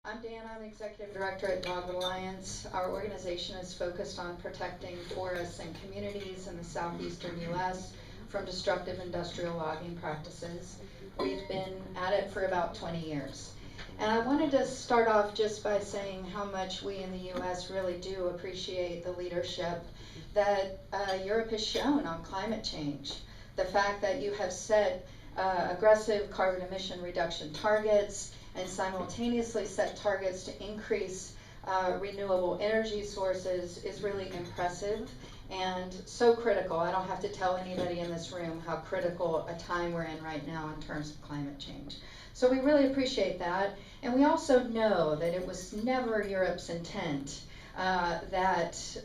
I'm Danna. I'm Executive Director at Dogwood Alliance. Our organization is focused on protecting forests and communities in the southeastern U.S. from destructive industrial logging practices. We've been at it for about 20 years. And I wanted to start off just by saying how much we in the U.S. really do appreciate the leadership that Europe has shown on climate change. The fact that you have set aggressive carbon emission reduction targets and simultaneously set targets to increase renewable energy sources is really impressive and so critical. I don't have to tell anybody in this room how critical a time we're in right now in terms of climate change. So we really appreciate that, and we also know that it was never Europe's intent that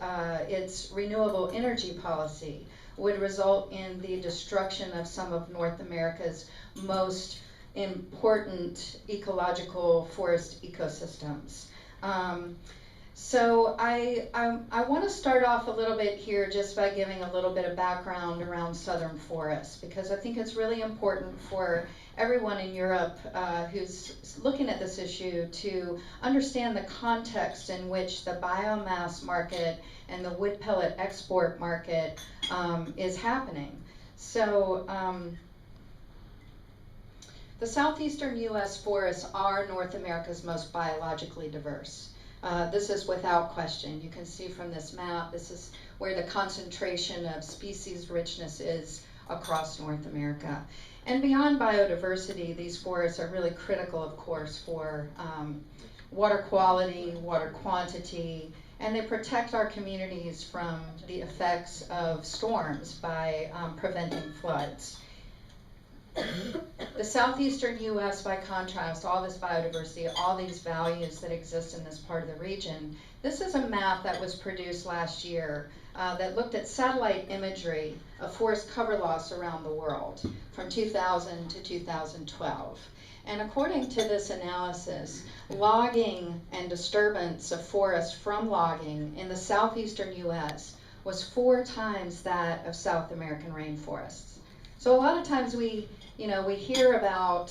its renewable energy policy would result in the destruction of some of North America's most important ecological forest ecosystems. So I want to start off a little bit here just by giving a little bit of background around southern forests, because I think it's really important for everyone in Europe who's looking at this issue to understand the context in which the biomass market and the wood pellet export market is happening. So the southeastern U.S. forests are North America's most biologically diverse. This is without question. You can see from this map, this is where the concentration of species richness is across North America. And beyond biodiversity, these forests are really critical, of course, for water quality, water quantity, and they protect our communities from the effects of storms by preventing floods. The southeastern U.S., by contrast, all this biodiversity, all these values that exist in this part of the region, this is a map that was produced last year that looked at satellite imagery of forest cover loss around the world from 2000 to 2012. And according to this analysis, logging and disturbance of forests from logging in the southeastern U.S. was 4 times that of South American rainforests. So a lot of times we hear about,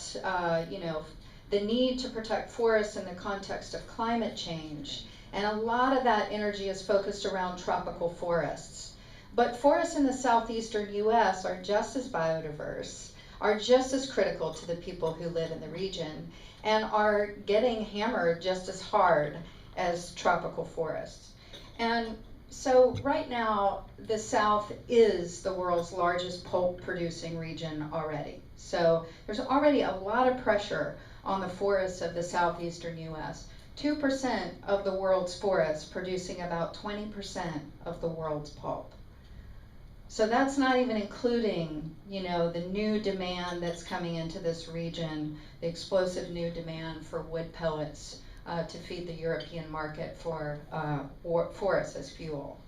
the need to protect forests in the context of climate change, and a lot of that energy is focused around tropical forests. But forests in the southeastern U.S. are just as biodiverse, are just as critical to the people who live in the region, and are getting hammered just as hard as tropical forests. And so right now, the South is the world's largest pulp producing region already. So there's already a lot of pressure on the forests of the southeastern U.S. 2% of the world's forests producing about 20% of the world's pulp. So that's not even including, the new demand that's coming into this region, the explosive new demand for wood pellets to feed the European market for forests as fuel.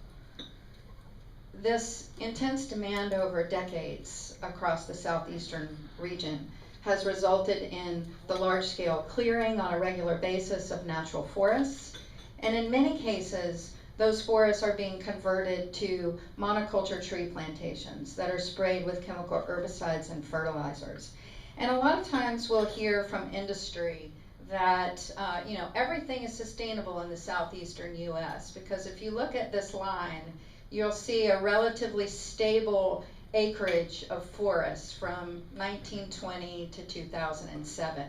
This intense demand over decades across the southeastern region has resulted in the large-scale clearing on a regular basis of natural forests, and in many cases, those forests are being converted to monoculture tree plantations that are sprayed with chemical herbicides and fertilizers. And a lot of times we'll hear from industry that everything is sustainable in the southeastern U.S. because if you look at this line, you'll see a relatively stable acreage of forests from 1920 to 2007.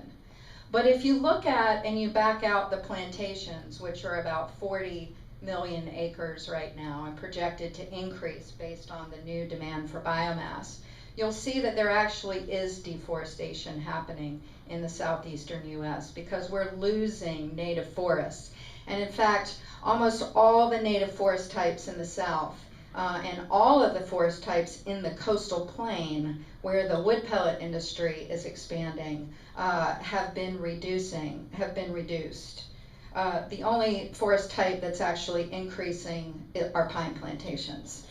But if you look at and you back out the plantations, which are about 40 million acres right now and projected to increase based on the new demand for biomass, you'll see that there actually is deforestation happening in the southeastern U.S. because we're losing native forests. And in fact, almost all the native forest types in the South and all of the forest types in the coastal plain where the wood pellet industry is expanding have been reduced. The only forest type that's actually increasing are pine plantations.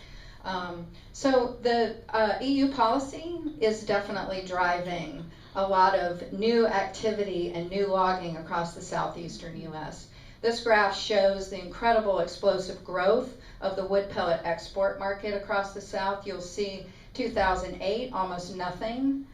So the EU policy is definitely driving a lot of new activity and new logging across the southeastern U.S. This graph shows the incredible explosive growth of the wood pellet export market across the South. You'll see 2008, almost nothing.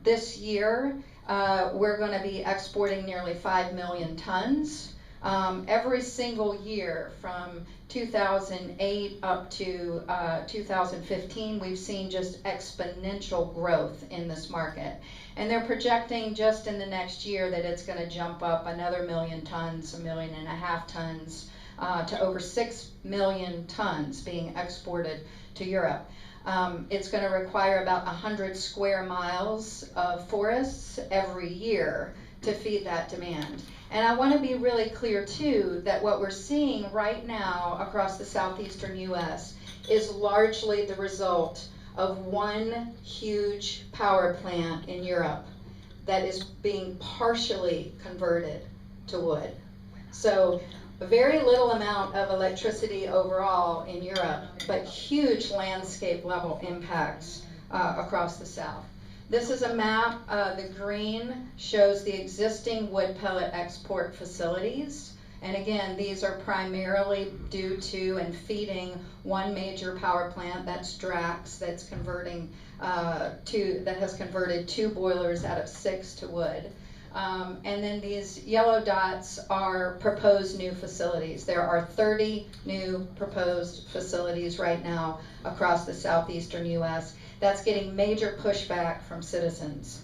This year, we're going to be exporting nearly 5 million tons. Every single year from 2008 up to 2015, we've seen just exponential growth in this market. And they're projecting just in the next year that it's going to jump up another 1 million tons, 1.5 million tons, to over 6 million tons being exported to Europe. It's going to require about 100 square miles of forests every year to feed that demand. And I want to be really clear too that what we're seeing right now across the southeastern US is largely the result of one huge power plant in Europe that is being partially converted to wood. So a very little amount of electricity overall in Europe, but huge landscape level impacts across the south. This is a map. The green shows the existing wood pellet export facilities. And again, these are primarily due to and feeding one major power plant, that's Drax, that's converting that has converted 2 boilers out of 6 to wood. And then these yellow dots are proposed new facilities. There are 30 new proposed facilities right now across the southeastern US. That's getting major pushback from citizens.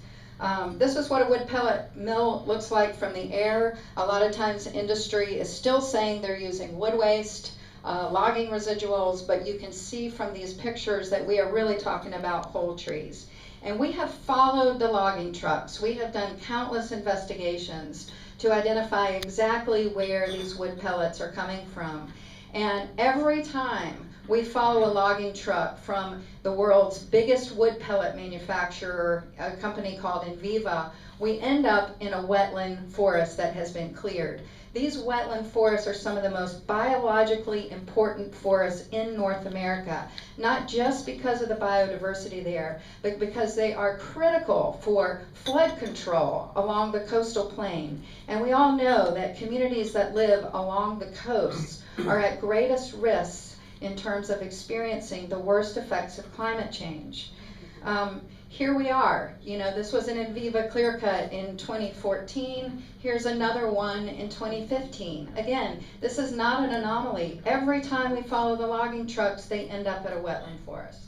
This is what a wood pellet mill looks like from the air. A lot of times industry is still saying they're using wood waste, logging residuals, but you can see from these pictures that we are really talking about whole trees. And we have followed the logging trucks. We have done countless investigations to identify exactly where these wood pellets are coming from. And every time we follow a logging truck from the world's biggest wood pellet manufacturer, a company called Enviva, we end up in a wetland forest that has been cleared. These wetland forests are some of the most biologically important forests in North America, not just because of the biodiversity there, but because they are critical for flood control along the coastal plain. And we all know that communities that live along the coasts are at greatest risk in terms of experiencing the worst effects of climate change. Here we are. You know, this was an Enviva clear cut in 2014. Here's another one in 2015. Again, this is not an anomaly. Every time we follow the logging trucks, they end up at a wetland forest.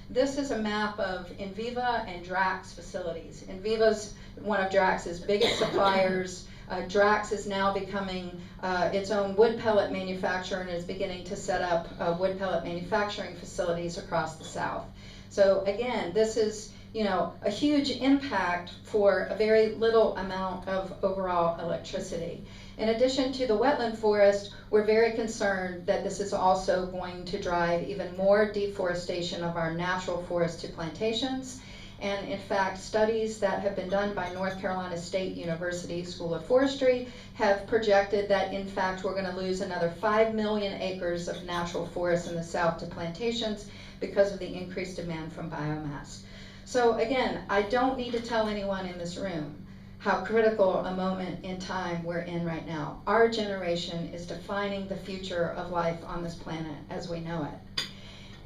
This is a map of Enviva and Drax facilities. Enviva's one of Drax's biggest suppliers. Drax is now becoming its own wood pellet manufacturer and is beginning to set up wood pellet manufacturing facilities across the south. So again, this is, you know, a huge impact for a very little amount of overall electricity. In addition to the wetland forest, we're very concerned that this is also going to drive even more deforestation of our natural forest to plantations. And in fact, studies that have been done by North Carolina State University School of Forestry have projected that in fact we're going to lose another 5 million acres of natural forest in the south to plantations because of the increased demand from biomass. So again, I don't need to tell anyone in this room how critical a moment in time we're in right now. Our generation is defining the future of life on this planet as we know it.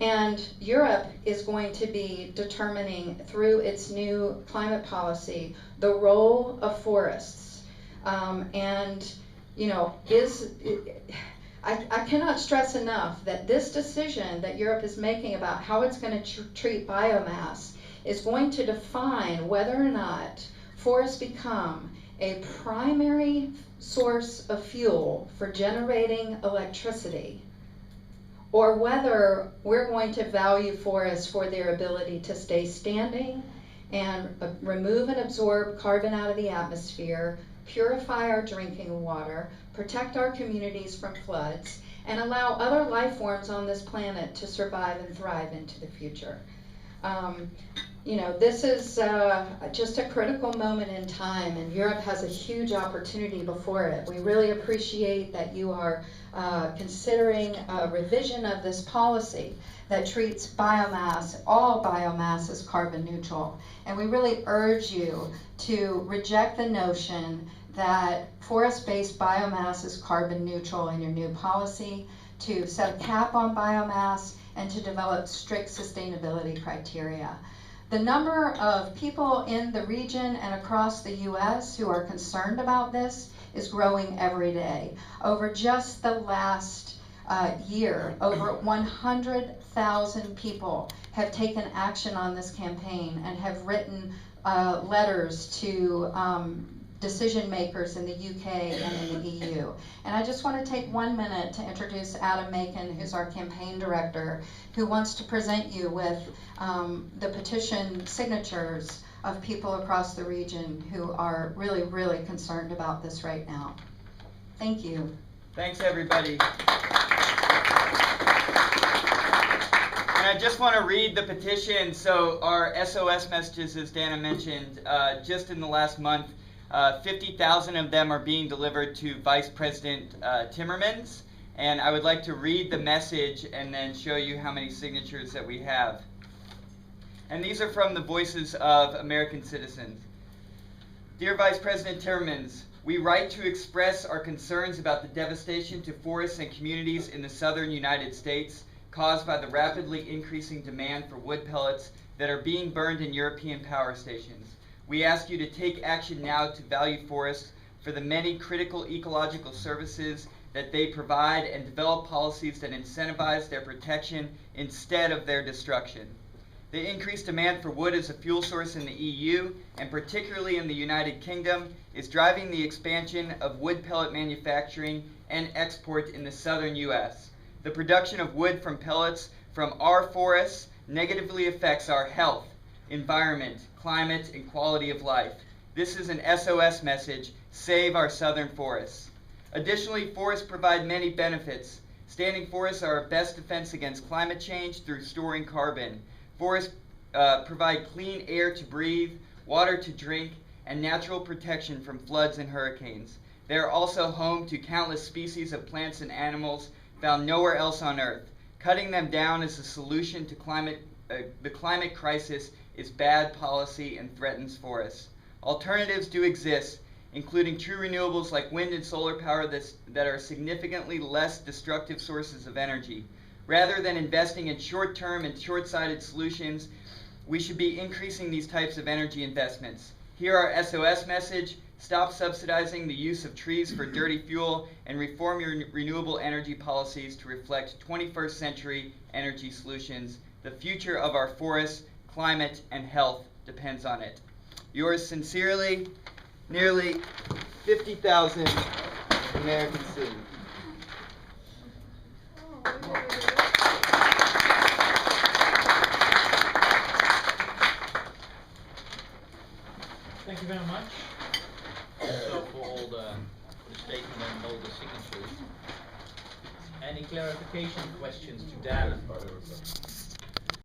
And Europe is going to be determining through its new climate policy the role of forests. And, you know, I cannot stress enough that this decision that Europe is making about how it's going to treat biomass is going to define whether or not forests become a primary source of fuel for generating electricity, or whether we're going to value forests for their ability to stay standing and remove and absorb carbon out of the atmosphere, purify our drinking water, protect our communities from floods, and allow other life forms on this planet to survive and thrive into the future. You know, this is just a critical moment in time, and Europe has a huge opportunity before it. We really appreciate that you are considering a revision of this policy that treats biomass, all biomass, as carbon neutral. And we really urge you to reject the notion that forest-based biomass is carbon neutral in your new policy, to set a cap on biomass, and to develop strict sustainability criteria. The number of people in the region and across the U.S. who are concerned about this is growing every day. Over just the last year, over 100,000 people have taken action on this campaign and have written letters to decision makers in the UK and in the EU. And I just want to take 1 minute to introduce Adam Macon, who's our campaign director, who wants to present you with the petition signatures of people across the region who are really, really concerned about this right now. Thank you. Thanks, everybody. And I just want to read the petition. So our SOS messages, as Danna mentioned, just in the last month, 50,000 of them are being delivered to Vice President Timmermans. And I would like to read the message and then show you how many signatures that we have. And these are from the voices of American citizens. Dear Vice President Timmermans, we write to express our concerns about the devastation to forests and communities in the southern United States caused by the rapidly increasing demand for wood pellets that are being burned in European power stations. We ask you to take action now to value forests for the many critical ecological services that they provide and develop policies that incentivize their protection instead of their destruction. The increased demand for wood as a fuel source in the EU, and particularly in the United Kingdom, is driving the expansion of wood pellet manufacturing and export in the southern U.S. The production of wood from pellets from our forests negatively affects our health, environment, climate, and quality of life. This is an SOS message: save our southern forests. Additionally, forests provide many benefits. Standing forests are our best defense against climate change through storing carbon. Forests provide clean air to breathe, water to drink, and natural protection from floods and hurricanes. They are also home to countless species of plants and animals found nowhere else on Earth. Cutting them down as a solution to the climate crisis is bad policy and threatens forests. Alternatives do exist, including true renewables like wind and solar power that are significantly less destructive sources of energy. Rather than investing in short-term and short-sighted solutions, we should be increasing these types of energy investments. Here our SOS message: stop subsidizing the use of trees for dirty fuel and reform your renewable energy policies to reflect 21st century energy solutions. The future of our forests, climate, and health depends on it. Yours sincerely, nearly 50,000 American citizens. Thank you very much. Also for all the statement and all the signatures. Any clarification questions to Danna?